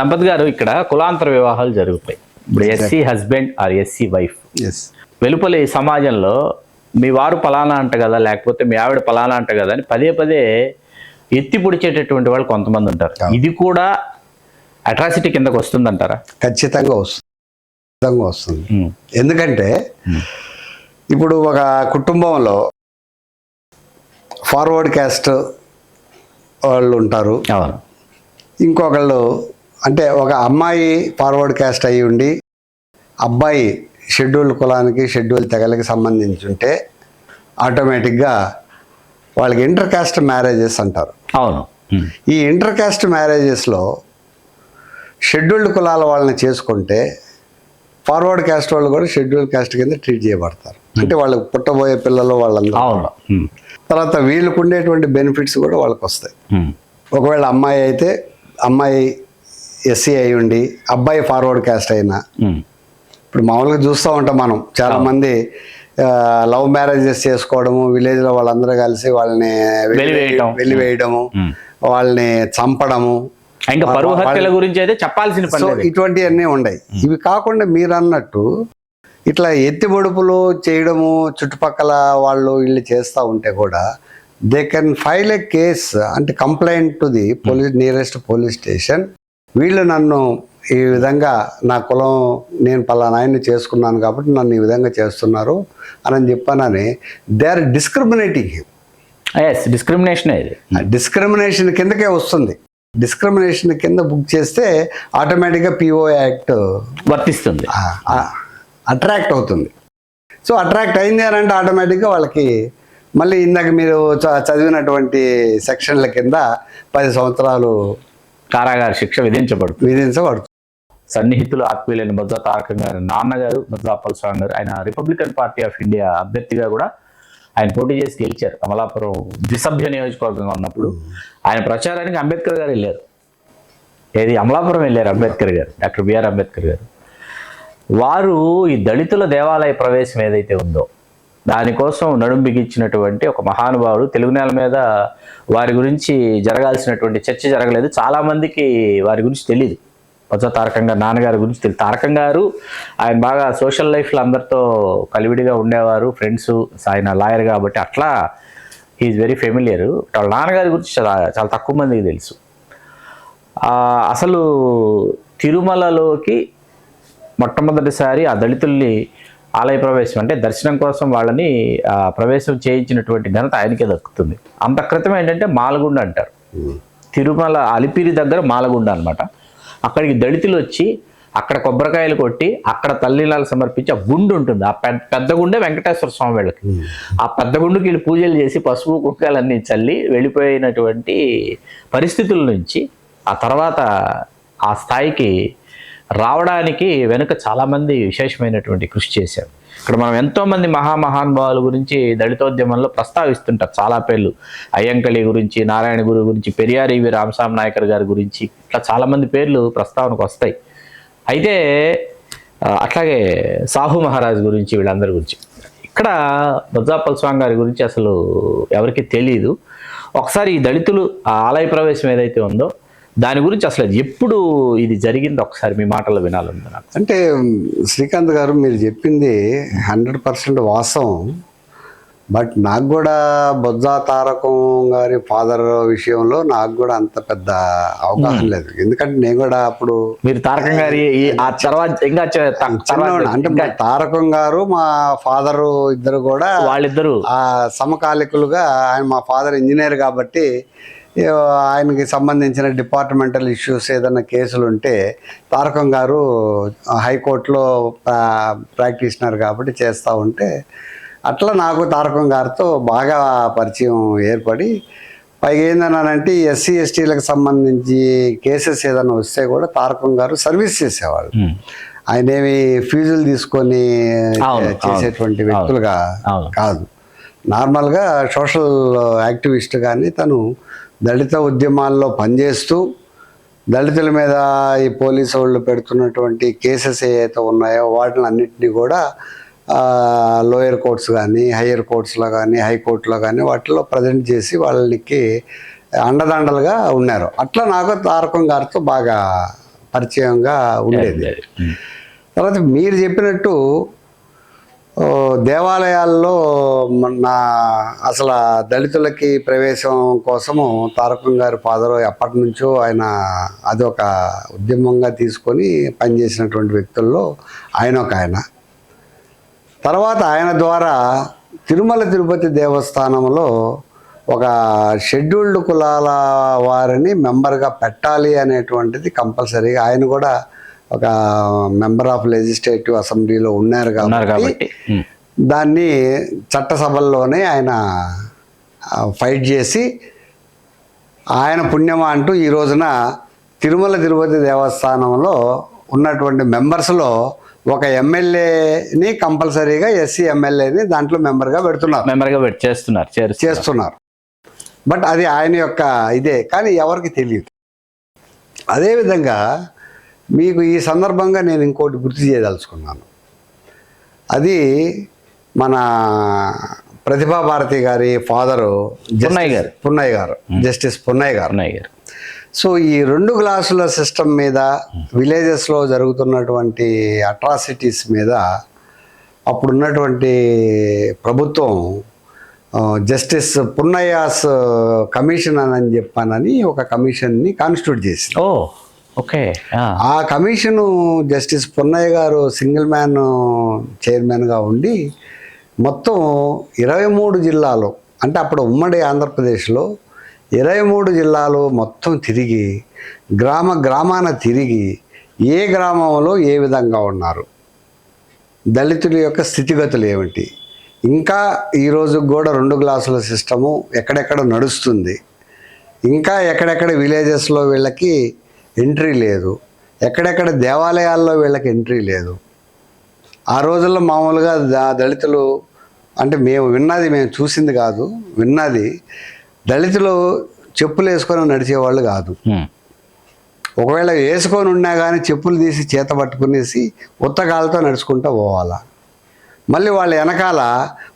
సంపత్ గారు, ఇక్కడ కులాంతర వివాహాలు జరుగుతాయి. ఇప్పుడు SC husband or SC wife, వెలుపలి సమాజంలో మీ వారు పలానా అంట కదా, లేకపోతే మీ ఆవిడ పలానా అంట కదా అని పదే పదే ఎత్తి పొడిచేటటువంటి వాళ్ళు కొంతమంది ఉంటారు. ఇది కూడా అట్రాసిటీ కిందకు వస్తుందంటారా? ఖచ్చితంగా వస్తుంది. ఎందుకంటే ఇప్పుడు ఒక కుటుంబంలో ఫార్వర్డ్ క్యాస్ట్ వాళ్ళు ఉంటారు. ఇంకొకళ్ళు అంటే ఒక అమ్మాయి ఫార్వర్డ్ క్యాస్ట్ అయి ఉండి అబ్బాయి షెడ్యూల్ కులానికి షెడ్యూల్ తెగలకి సంబంధించి ఉంటే ఆటోమేటిక్గా వాళ్ళకి ఇంటర్ కాస్ట్ మ్యారేజెస్ అంటారు. అవును. ఈ ఇంటర్ కాస్ట్ మ్యారేజెస్లో షెడ్యూల్డ్ కులాల వాళ్ళని చేసుకుంటే ఫార్వర్డ్ క్యాస్ట్ వాళ్ళు కూడా షెడ్యూల్ క్యాస్ట్ కింద ట్రీట్ చేయబడతారు. అంటే వాళ్ళకి పుట్టబోయే పిల్లలు వాళ్ళందరూ. తర్వాత వీళ్ళకు ఉండేటువంటి బెనిఫిట్స్ కూడా వాళ్ళకి వస్తాయి. ఒకవేళ అమ్మాయి అయితే అమ్మాయి ఎస్సీ అయి ఉండి అబ్బాయి ఫార్వర్డ్ క్యాస్ట్ అయినా, ఇప్పుడు మామూలుగా చూస్తూ ఉంటాం మనం చాలామంది లవ్ మ్యారేజెస్ చేసుకోవడము, విలేజ్లో వాళ్ళందరూ కలిసి వాళ్ళని వెలివేయడము, వాళ్ళని చంపడము, ఇంకా పరువు హత్యల గురించి అయితే చెప్పాల్సిన పని లేదు. ఇటువంటివన్నీ ఉన్నాయి. ఇవి కాకుండా మీరు అన్నట్టు ఇట్లా ఎత్తి పొడుపులు చేయడము చుట్టుపక్కల వాళ్ళు వీళ్ళు చేస్తూ ఉంటే కూడా they can file a case, అంటే complaint to the nearest police station. వీళ్ళు నన్ను ఈ విధంగా నా కులం నేను పలానా ఆయన్ని చేసుకున్నాను కాబట్టి నన్ను ఈ విధంగా చేస్తున్నారు అని చెప్పానని they are discriminating him. Discrimination కిందకే వస్తుంది. డిస్క్రిమినేషన్ కింద బుక్ చేస్తే ఆటోమేటిక్గా పిఓ యాక్ట్ వర్తిస్తుంది, అట్రాక్ట్ అవుతుంది. సో అట్రాక్ట్ అయింది అని అంటే ఆటోమేటిక్గా వాళ్ళకి మళ్ళీ ఇందాక మీరు చదివినటువంటి సెక్షన్ల కింద 10 సంవత్సరాలు కారాగార శిక్ష విధించబడుతుంది. సన్నిహితులు ఆత్మీయులైన బొజ్జా తారకం గారి నాన్నగారు బొజ్జా అప్పలస్వామి గారు, ఆయన రిపబ్లికన్ పార్టీ ఆఫ్ ఇండియా అభ్యర్థిగా కూడా ఆయన పోటీ చేసి గెలిచారు. అమలాపురం ద్విసభ్య నియోజకవర్గంగా ఉన్నప్పుడు ఆయన ప్రచారానికి అంబేద్కర్ గారు వెళ్ళారు. అమలాపురం వెళ్ళారు అంబేద్కర్ గారు, డాక్టర్ బిఆర్ అంబేద్కర్ గారు. వారు ఈ దళితుల దేవాలయ ప్రవేశం ఏదైతే ఉందో దానికోసం నడుం బిగించినటువంటి ఒక మహానుభావుడు. తెలుగు నేల మీద వారి గురించి జరగాల్సినటువంటి చర్చ జరగలేదు. చాలామందికి వారి గురించి తెలియదు. బొజ్జా తారకం గారు నాన్నగారి గురించి తెలియదు. తారకం గారు ఆయన బాగా సోషల్ లైఫ్లో అందరితో కలివిడిగా ఉండేవారు, ఫ్రెండ్స్. ఆయన లాయర్ కాబట్టి అట్లా హీఈస్ వెరీ ఫెమిలియర్. వాళ్ళ నాన్నగారి గురించి చాలా తక్కువ మందికి తెలుసు. అసలు తిరుమలలోకి మొట్టమొదటిసారి ఆ దళితుల్ని ఆలయ ప్రవేశం అంటే దర్శనం కోసం వాళ్ళని ప్రవేశం చేయించినటువంటి ఘనత ఆయనకే దక్కుతుంది. అంత క్రితం ఏంటంటే మాలగుండ అంటారు. తిరుమల అలిపిరి దగ్గర మాలగుండ అనమాట. అక్కడికి దళితులు వచ్చి అక్కడ కొబ్బరికాయలు కొట్టి అక్కడ తల్లిలాలు సమర్పించి ఆ గుండు ఉంటుంది. ఆ పెద్ద గుండె వెంకటేశ్వర స్వామి వాళ్ళకి. ఆ పెద్ద గుండుకి వీళ్ళు పూజలు చేసి పసుపు కుక్కలన్నీ చల్లి వెళ్ళిపోయినటువంటి పరిస్థితుల నుంచి ఆ తర్వాత ఆ స్థాయికి రావడానికి వెనుక చాలామంది విశేషమైనటువంటి కృషి చేశారు. ఇక్కడ మనం ఎంతోమంది మహామహానుభావుల గురించి దళితోద్యమంలో ప్రస్తావిస్తుంటారు. చాలా పేర్లు అయ్యంకళి గురించి, నారాయణ గురు గురించి, పెరియార్ ఈవి రామస్వామి నాయకర్ గారి గురించి, ఇట్లా చాలామంది పేర్లు ప్రస్తావనకు వస్తాయి. అయితే అట్లాగే సాహు మహారాజ్ గురించి, వీళ్ళందరి గురించి. ఇక్కడ బొజ్జా అప్పలస్వామి గారి గురించి అసలు ఎవరికి తెలియదు. ఒకసారి ఈ దళితులు ఆ ఆలయ ప్రవేశం ఏదైతే ఉందో దాని గురించి అసలు ఎప్పుడు ఇది జరిగింది ఒకసారి మీ మాటలు వినాలండి నాకు. అంటే శ్రీకాంత్ గారు మీరు చెప్పింది 100% వాస్తవం. బట్ నాకు కూడా బొజ్జా తారకం గారి ఫాదర్ విషయంలో నాకు కూడా అంత పెద్ద అవగాహన లేదు. ఎందుకంటే నేను కూడా అప్పుడు మీరు తారకం గారి ఆ తర్వాత ఇంకా అంటే తారకం గారు మా ఫాదరు ఇద్దరు కూడా వాళ్ళిద్దరు సమకాలికులుగా. ఆయన మా ఫాదర్ ఇంజనీర్ కాబట్టి ఆయనకి సంబంధించిన డిపార్ట్మెంటల్ ఇష్యూస్ ఏదైనా కేసులు ఉంటే తారకం గారు హైకోర్టులో ప్రాక్టీషనర్ కాబట్టి చేస్తూ ఉంటే అట్లా నాకు తారకం గారితో బాగా పరిచయం ఏర్పడి, పైగా ఏందనంటే ఎస్సీ ఎస్టీలకు సంబంధించి కేసెస్ ఏదైనా వస్తే కూడా తారకం గారు సర్వీస్ చేసేవాళ్ళు. ఆయన ఏమి ఫీజులు తీసుకొని చేసేటువంటి వ్యక్తులుగా కాదు. నార్మల్గా సోషల్ యాక్టివిస్ట్. కానీ తను దళిత ఉద్యమాల్లో పనిచేస్తూ దళితుల మీద ఈ పోలీసు వాళ్ళు పెడుతున్నటువంటి కేసెస్ ఏవైతే ఉన్నాయో వాటిని అన్నింటినీ కూడా లోయర్ కోర్ట్స్ కానీ హయ్యర్ కోర్ట్స్లో కానీ హైకోర్టులో కానీ వాటిలో ప్రజెంట్ చేసి వాళ్ళకి అండదండలుగా ఉన్నారు. అట్లా నాకు తారకం గారితో బాగా పరిచయంగా ఉండేది. తర్వాత మీరు చెప్పినట్టు దేవాలయాల్లో నా అసలు దళితులకి ప్రవేశం కోసము తారకం గారి ఫాదరు ఎప్పటి నుంచో ఆయన అదొక ఉద్యమంగా తీసుకొని పనిచేసినటువంటి వ్యక్తుల్లో ఆయన. తర్వాత ఆయన ద్వారా తిరుమల తిరుపతి దేవస్థానంలో ఒక షెడ్యూల్డ్ కులాల వారిని మెంబర్గా పెట్టాలి అనేటువంటిది కంపల్సరీగా ఆయన కూడా ఒక మెంబర్ ఆఫ్ లెజిస్లేటివ్ అసెంబ్లీలో ఉన్నారు కాబట్టి దాన్ని చట్టసభల్లోనే ఆయన ఫైట్ చేసి ఆయన పుణ్యమా అంటూ ఈ రోజున తిరుమల తిరుపతి దేవస్థానంలో ఉన్నటువంటి మెంబర్స్లో ఒక ఎమ్మెల్యేని కంపల్సరీగా ఎస్సీ ఎమ్మెల్యేని దాంట్లో మెంబర్గా చేస్తున్నారు. బట్ అది ఆయన యొక్క ఇదే, కానీ ఎవరికి తెలియదు. అదేవిధంగా మీకు ఈ సందర్భంగా నేను ఇంకోటి గుర్తు చేయదలుచుకున్నాను. అది మన ప్రతిభా భారతి గారి ఫాదరు పున్నయ్య గారు, జస్టిస్ పున్నయ్య గారు. సో ఈ 2 గ్లాసుల సిస్టమ్ మీద విలేజెస్లో జరుగుతున్నటువంటి అట్రాసిటీస్ మీద అప్పుడున్నటువంటి ప్రభుత్వం జస్టిస్ పున్నయ్యాస్ కమిషన్ అని చెప్పానని ఒక కమిషన్ని కాన్స్టిట్యూట్ చేసింది. ఆ కమిషను జస్టిస్ పున్నయ్య గారు సింగిల్ మ్యాన్ చైర్మన్గా ఉండి మొత్తం 23 జిల్లాలు, అంటే అప్పుడు ఉమ్మడి ఆంధ్రప్రదేశ్లో 23 జిల్లాలు మొత్తం తిరిగి గ్రామాన తిరిగి ఏ గ్రామంలో ఏ విధంగా ఉన్నారు, దళితుల యొక్క స్థితిగతులు ఏమిటి, ఇంకా ఈరోజు కూడా 2 గ్లాసుల సిస్టము ఎక్కడెక్కడ నడుస్తుంది, ఇంకా ఎక్కడెక్కడ విలేజెస్లో వీళ్ళకి ఎంట్రీ లేదు, ఎక్కడెక్కడ దేవాలయాల్లో వీళ్ళకి ఎంట్రీ లేదు. ఆ రోజుల్లో మామూలుగా దళితులు అంటే మేము చూసింది కాదు, విన్నది, దళితులు చెప్పులు వేసుకొని నడిచేవాళ్ళు కాదు. ఒకవేళ వేసుకొని ఉన్నా కానీ చెప్పులు తీసి చేత పట్టుకునేసి ఉత్తకాలతో నడుచుకుంటూ పోవాలా. మళ్ళీ వాళ్ళ వెనకాల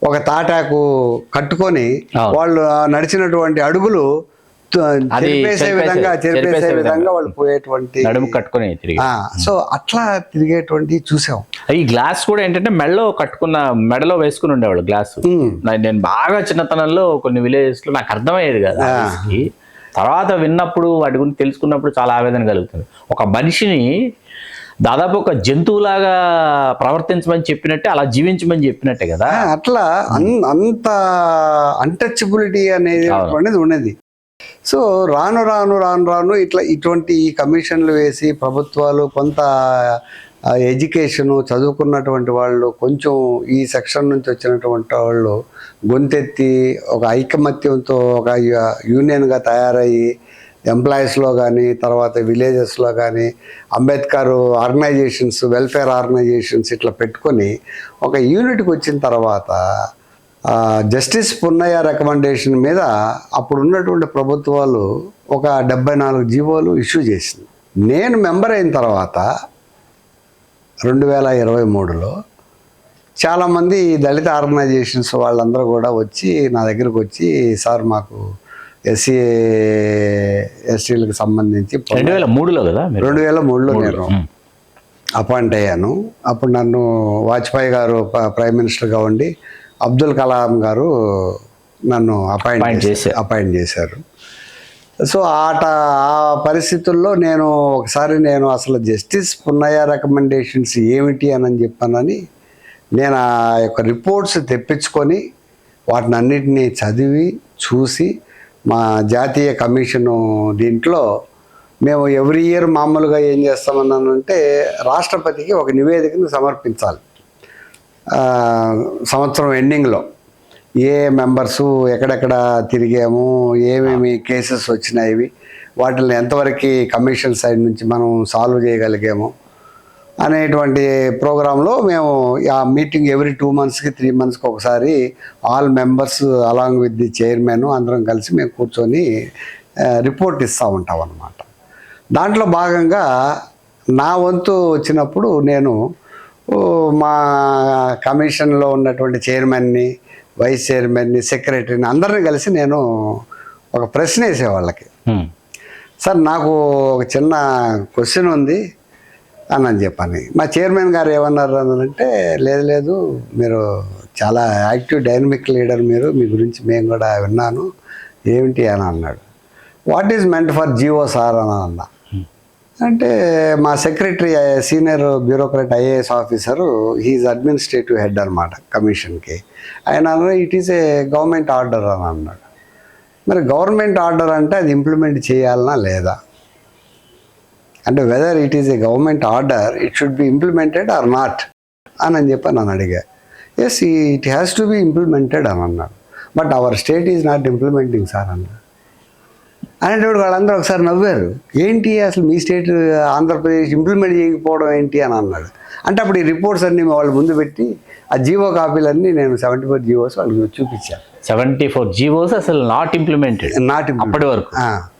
ఒక తాటాకు కట్టుకొని వాళ్ళు నడిచినటువంటి అడుగులు చెరిపేసే విధంగా వాళ్ళు పోయేటువంటి సో అట్లా తిరిగేటువంటి చూసాం. ఈ గ్లాస్ కూడా ఏంటంటే మెడలో వేసుకుని ఉండేవాళ్ళు గ్లాస్. నేను బాగా చిన్నతనంలో కొన్ని విలేజెస్ లో నాకు అర్థమయ్యేది కదా. తర్వాత విన్నప్పుడు వాటి గురించి తెలుసుకున్నప్పుడు చాలా ఆవేదన కలుగుతుంది. ఒక మనిషిని దాదాపు ఒక జంతువులాగా ప్రవర్తించమని చెప్పినట్టే, అలా జీవించమని చెప్పినట్టే కదా. అట్లా అంత అన్టచబిలిటీ అనేది ఉన్నది. సో రాను ఇటువంటి కమిషన్లు వేసి ప్రభుత్వాలు కొంత ఎడ్యుకేషను చదువుకున్నటువంటి వాళ్ళు కొంచెం ఈ సెక్షన్ నుంచి వచ్చినటువంటి వాళ్ళు గొంతెత్తి ఒక ఐకమత్యంతో ఒక యూనియన్గా తయారయ్యి ఎంప్లాయీస్లో కానీ తర్వాత విలేజెస్లో కానీ అంబేద్కర్ ఆర్గనైజేషన్స్, వెల్ఫేర్ ఆర్గనైజేషన్స్ ఇట్లా పెట్టుకొని ఒక యూనిట్కి వచ్చిన తర్వాత జస్టిస్ పున్నయ్య రికమెండేషన్ మీద అప్పుడు ఉన్నటువంటి ప్రభుత్వాలు ఒక 74 జీవోలు ఇష్యూ చేసింది. నేను మెంబర్ అయిన తర్వాత 2023లో చాలామంది దళిత ఆర్గనైజేషన్స్ వాళ్ళందరూ కూడా వచ్చి నా దగ్గరకు వచ్చి, సార్ మాకు ఎస్సీలకు సంబంధించి 2003లో కదా, 2003లో నేను అపాయింట్ అయ్యాను. అప్పుడు నన్ను వాజ్పేయి గారు ప్రైమ్ మినిస్టర్గా ఉండి అబ్దుల్ కలాం గారు నన్ను అపాయింట్ చేశారు. సో ఆ పరిస్థితుల్లో నేను అసలు జస్టిస్ పున్నయ్య రికమెండేషన్స్ ఏమిటి అని చెప్పానని నేను ఆ యొక్క రిపోర్ట్స్ తెప్పించుకొని వాటిని అన్నిటినీ చదివి చూసి మా జాతీయ కమిషను దీంట్లో మేము ఎవ్రీ ఇయర్ మామూలుగా ఏం చేస్తామన్నానంటే రాష్ట్రపతికి ఒక నివేదికను సమర్పించాలి. సంవత్సరం ఎండింగ్లో ఏ మెంబర్సు ఎక్కడెక్కడ తిరిగాము, ఏమేమి కేసెస్ వచ్చినాయి, వాటిని ఎంతవరకు కమిషన్ సైడ్ నుంచి మనం సాల్వ్ చేయగలిగాము అనేటువంటి ప్రోగ్రాంలో మేము ఆ మీటింగ్ ఎవ్రీ 2 monthsకి 3 monthsకి ఒకసారి all members along with the chairman అందరం కలిసి మేము కూర్చొని రిపోర్ట్ ఇస్తూ ఉంటాం అన్నమాట. దాంట్లో భాగంగా నా వంతు వచ్చినప్పుడు నేను మా కమిషన్లో ఉన్నటువంటి చైర్మన్ని, వైస్ చైర్మన్ని, సెక్రటరీని అందరిని కలిసి నేను ఒక ప్రశ్న వేసేవాళ్ళకి. సార్ నాకు ఒక చిన్న క్వశ్చన్ ఉంది అని చెప్పాను. మా చైర్మన్ గారు ఏమన్నారు అంటే, లేదు మీరు చాలా యాక్టివ్ డైనమిక్ లీడర్, మీరు మీ గురించి మేము కూడా విన్నాను, ఏమిటి అని అన్నాడు. What is meant for GO sir అని అన్నా. అంటే మా secretary senior bureaucrat IAS officer, he is administrative head అనమాట కమిషన్కి. ఆయన it is a government order అని అన్నాడు. మరి గవర్నమెంట్ ఆర్డర్ అంటే అది ఇంప్లిమెంట్ చేయాలనా లేదా, అంటే whether it is a government order it should be implemented or not అని చెప్పి నన్ను అడిగా. Yes it has to be implemented అని అన్నాడు. But our state is not implementing sir అన్నాడు. అనేటప్పుడు వాళ్ళందరూ ఒకసారి నవ్వారు. ఏంటి అసలు మీ స్టేట్ ఆంధ్రప్రదేశ్ ఇంప్లిమెంట్ చేయకపోవడం ఏంటి అని అన్నాడు. అంటే అప్పుడు ఈ రిపోర్ట్స్ అన్నీ వాళ్ళ ముందు పెట్టి ఆ జీవో కాపీలన్నీ నేను 74 జీవోస్ వాళ్ళకి చూపించాను. 74 జీవోస్ అసలు నాట్ ఇంప్లిమెంటెడ్. అప్పటి వరకు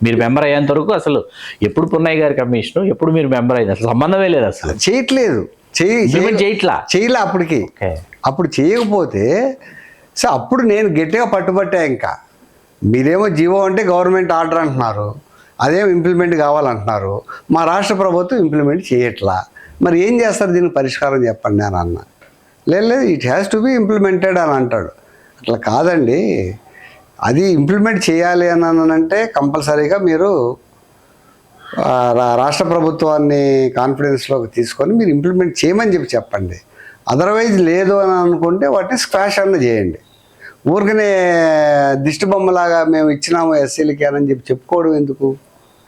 మీరు మెంబర్ అయ్యేంత వరకు అసలు ఎప్పుడు పున్నయ్య గారి కమిషన్, ఎప్పుడు మీరు మెంబర్ అయింది, అసలు సంబంధమే లేదు, అసలు చేయట్లేదు, చేయలే అప్పటికి. అప్పుడు చేయకపోతే సో అప్పుడు నేను గట్టిగా పట్టుబట్టా. ఇంకా మీరేమో జీవో అంటే గవర్నమెంట్ ఆర్డర్ అంటున్నారు, అదేమో ఇంప్లిమెంట్ కావాలంటున్నారు, మా రాష్ట్ర ప్రభుత్వం ఇంప్లిమెంట్ చేయట్లా, మరి ఏం చేస్తారు, దీనికి పరిష్కారం చెప్పండి అని అన్నా. లేదు it has to be implemented అని అంటాడు. అట్లా కాదండి, అది ఇంప్లిమెంట్ చేయాలి అని అంటే కంపల్సరీగా మీరు రాష్ట్ర ప్రభుత్వాన్ని కాన్ఫిడెన్స్లోకి తీసుకొని మీరు ఇంప్లిమెంట్ చేయమని చెప్పండి. అదర్వైజ్ లేదు అని అనుకుంటే వాటిని స్క్వాష్ అన్న చేయండి. ఊరికనే దిష్టి బొమ్మలాగా మేము ఇచ్చినాము ఎస్సీలకి అని చెప్పుకోవడం ఎందుకు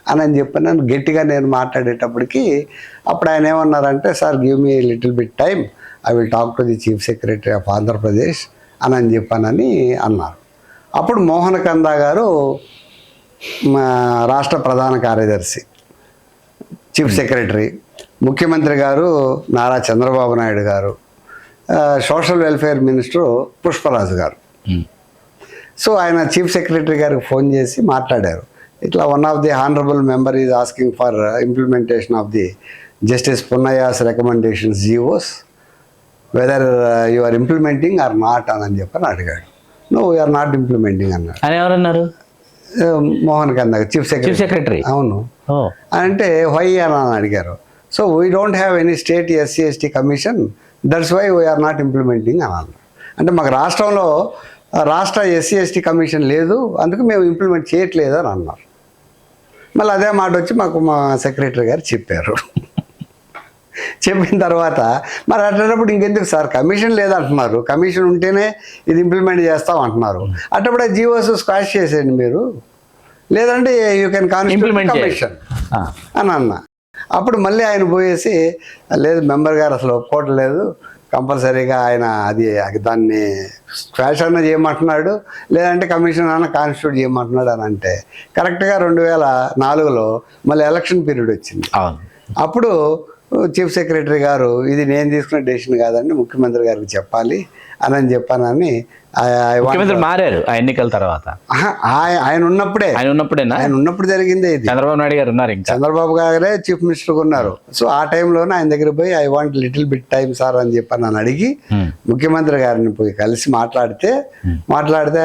అని చెప్పి నన్ను గట్టిగా నేను మాట్లాడేటప్పటికి అప్పుడు ఆయన ఏమన్నారంటే, sir give me little bit time, I will talk to the chief secretary of Andhra Pradesh అని చెప్పానని అన్నారు. అప్పుడు మోహన్ కందా గారు రాష్ట్ర ప్రధాన కార్యదర్శి, చీఫ్ సెక్రటరీ, ముఖ్యమంత్రి గారు నారా చంద్రబాబు నాయుడు గారు, సోషల్ వెల్ఫేర్ మినిస్టర్ పుష్పరాజు గారు. సో ఆయన చీఫ్ సెక్రటరీ గారికి ఫోన్ చేసి మాట్లాడారు. ఇట్లా one of the honourable member is asking for implementation of the justice Punnaiah's recommendations GOs, whether you are implementing or not అని చెప్పని అడిగాడు. నో వీఆర్ నాట్ ఇంప్లిమెంటింగ్ అన్నాడు. అని ఎవరన్నారు? Mohan Kanda chief secretary. అవును అంటే వై అని అడిగారు. So we don't have any state SC ST commission, that's why we're not implementing అని అన్నారు. అంటే మాకు రాష్ట్రంలో రాష్ట్ర ఎస్సీ ఎస్టీ కమిషన్ లేదు, అందుకు మేము ఇంప్లిమెంట్ చేయట్లేదు అని అన్నారు. మళ్ళీ అదే మాట వచ్చి మాకు మా సెక్రటరీ గారు చెప్పారు. చెప్పిన తర్వాత మరి అట్లప్పుడు ఇంకెందుకు సార్, కమిషన్ లేదంటున్నారు, కమిషన్ ఉంటేనే ఇది ఇంప్లిమెంట్ చేస్తాం అంటున్నారు, అట్టప్పుడు ఆ జీవోస్ స్క్వాష్ చేసేయండి మీరు, లేదంటే యూ కెన్ కాన్స్టిట్యూట్ కమిషన్ అని అన్నా. అప్పుడు మళ్ళీ ఆయన పోయేసి, లేదు మెంబర్ గారు అసలు ఒప్పుకోవట్లేదు, కంపల్సరీగా ఆయన అది దాన్ని స్క్వాష్ అన్న చేయమంటున్నాడు, లేదంటే కమిషన్ అన్న కాన్స్టిట్యూట్ చేయమంటున్నాడు అని అంటే, కరెక్ట్గా 2004లో మళ్ళీ ఎలక్షన్ పీరియడ్ వచ్చింది. అప్పుడు చీఫ్ సెక్రటరీ గారు, ఇది నేను తీసుకున్న డెసిషన్ కాదండి, ముఖ్యమంత్రి గారికి చెప్పాలి అని చెప్పానని మారారు ఆ ఎన్నికల తర్వాత. ఆయన ఉన్నప్పుడు జరిగిందే ఇది. చంద్రబాబు నాయుడు గారు ఉన్నారు, చంద్రబాబు గారే చీఫ్ మినిస్టర్గా ఉన్నారు. సో ఆ టైంలోనే ఆయన దగ్గర పోయి I want little bit time sir అని చెప్పి నన్ను అడిగి ముఖ్యమంత్రి గారిని పోయి కలిసి మాట్లాడితే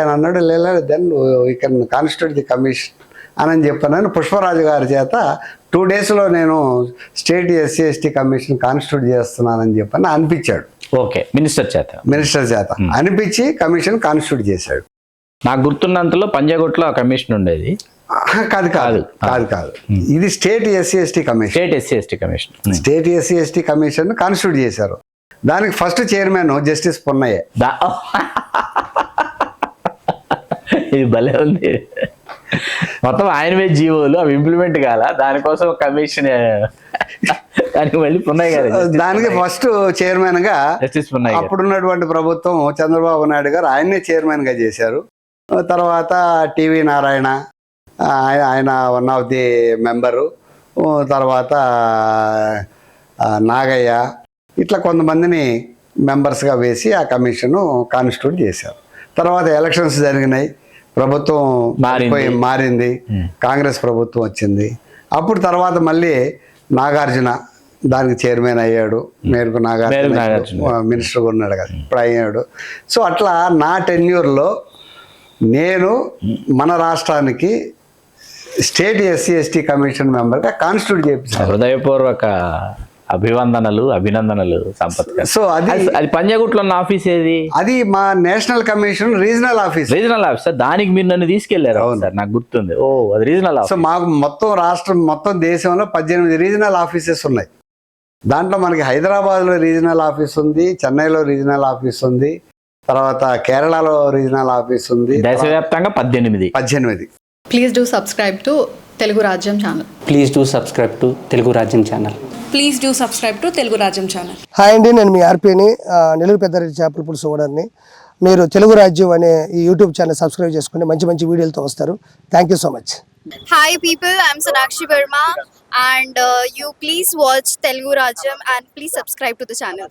ఆయన అన్నాడు, లేదు then we can constitute the commission అని చెప్పానని పుష్పరాజు గారి చేత 2 daysలో నేను state SC ST commission constitute చేస్తున్నానని చెప్పని అనిపించాడు. ఓకే, మినిస్టర్ చేత అనిపించి కమిషన్ కాన్స్టిట్యూట్ చేశాడు. నాకు గుర్తున్నంతలో పంజాగుట్లో కమిషన్ ఉండేది. కాదు ఇది state SC ST commission. State SC ST commission constitute చేశారు. దానికి ఫస్ట్ చైర్మన్ జస్టిస్ పున్నయ్య. ఇది భలే ఉంది. మొత్తం ఆయన మీద జీవోలు అవి ఇంప్లిమెంట్ కాల, దానికోసం కమిషన్, దానికి మళ్ళీ పున్నయ్య గారు దానికి ఫస్ట్ చైర్మన్ గా అప్పుడున్నటువంటి ప్రభుత్వం చంద్రబాబు నాయుడు గారు ఆయన్నే చైర్మన్ గా చేశారు. తర్వాత టివి నారాయణ ఆయన వన్ ఆఫ్ ది మెంబరు, తర్వాత నాగయ్య, ఇట్లా కొంతమందిని మెంబర్స్గా వేసి ఆ కమిషను కాన్స్టిట్యూట్ చేశారు. తర్వాత ఎలక్షన్స్ జరిగినాయి, ప్రభుత్వం మారింది, కాంగ్రెస్ ప్రభుత్వం వచ్చింది. అప్పుడు తర్వాత మళ్ళీ నాగార్జున దానికి చైర్మన్ అయ్యాడు. మేరకు నాగార్జున మినిస్టర్గా ఉన్నాడు కదా, ఇప్పుడు అయ్యాడు. సో అట్లా నా టెన్యూర్లో నేను మన రాష్ట్రానికి స్టేట్ ఎస్సీ కమిషన్ మెంబర్గా కాన్స్టిట్యూట్ చేయించారు. హృదయపూర్వక అభినందనలు సంపత్ గారు. సో అది పంజాగుట్లో ఉన్న ఆఫీస్ ఏది? అది మా national commission regional office. Regional office దానికి మీరు నన్ను తీసుకెళ్లారు సార్, నాకు గుర్తుంది. ఓ, అది రీజనల్ ఆఫీస్. సో మాకు మొత్తం దేశంలో 18 రీజనల్ ఆఫీసెస్ ఉన్నాయి. దాంట్లో మనకి హైదరాబాద్లో రీజనల్ ఆఫీస్ ఉంది, చెన్నైలో రీజనల్ ఆఫీస్ ఉంది, తర్వాత కేరళలో రీజనల్ ఆఫీస్ ఉంది. దేశవ్యాప్తంగా 18. Please do subscribe to Telugu Rajyam channel. Please do subscribe to Telugu Rajyam channel. Please do subscribe to Telugu Rajyam channel. Hi అండి, నేను మీ ఆర్పీని, నెల్లూరు పెద్దారెడ్డి చేపల పులుసు ఓనర్ని. మీరు తెలుగు రాజ్యం అనే ఈ యూట్యూబ్ ఛానల్ సబ్స్క్రైబ్ చేసుకుని మంచి వీడియోలతో వస్తారు. Thank you so much. Hi people, I'm Sonakshi Verma and you please watch Telugu Rajyam and please subscribe to the channel.